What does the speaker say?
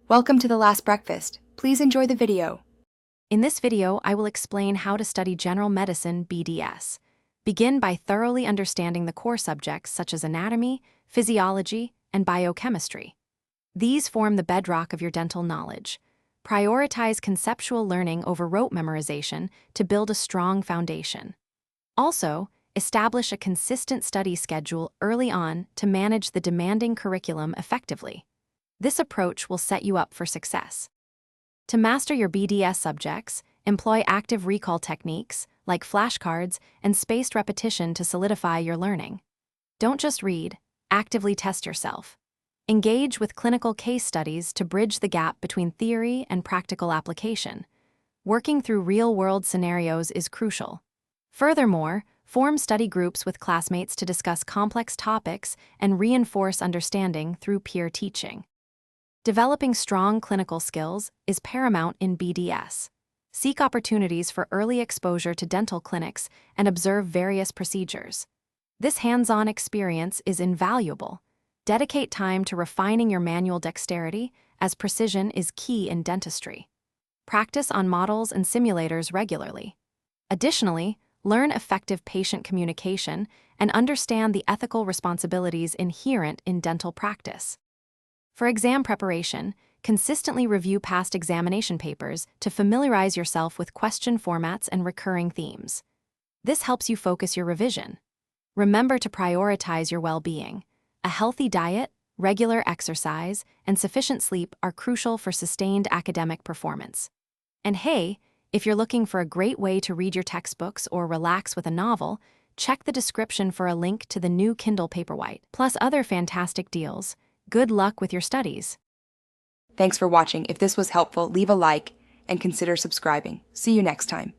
Welcome to The Last Breakfast. Please enjoy the video. In this video, I will explain how to study general medicine BDS. Begin by thoroughly understanding the core subjects such as anatomy, physiology, and biochemistry. These form the bedrock of your dental knowledge. Prioritize conceptual learning over rote memorization to build a strong foundation. Also, establish a consistent study schedule early on to manage the demanding curriculum effectively. This approach will set you up for success. To master your BDS subjects, employ active recall techniques like flashcards and spaced repetition to solidify your learning. Don't just read, actively test yourself. Engage with clinical case studies to bridge the gap between theory and practical application. Working through real-world scenarios is crucial. Furthermore, form study groups with classmates to discuss complex topics and reinforce understanding through peer teaching. Developing strong clinical skills is paramount in BDS. Seek opportunities for early exposure to dental clinics and observe various procedures. This hands-on experience is invaluable. Dedicate time to refining your manual dexterity, as precision is key in dentistry. Practice on models and simulators regularly. Additionally, learn effective patient communication and understand the ethical responsibilities inherent in dental practice. For exam preparation, consistently review past examination papers to familiarize yourself with question formats and recurring themes. This helps you focus your revision. Remember to prioritize your well-being. A healthy diet, regular exercise, and sufficient sleep are crucial for sustained academic performance. And hey, if you're looking for a great way to read your textbooks or relax with a novel, check the description for a link to the new Kindle Paperwhite, plus other fantastic deals. Good luck with your studies. Thanks for watching. If this was helpful, leave a like and consider subscribing. See you next time.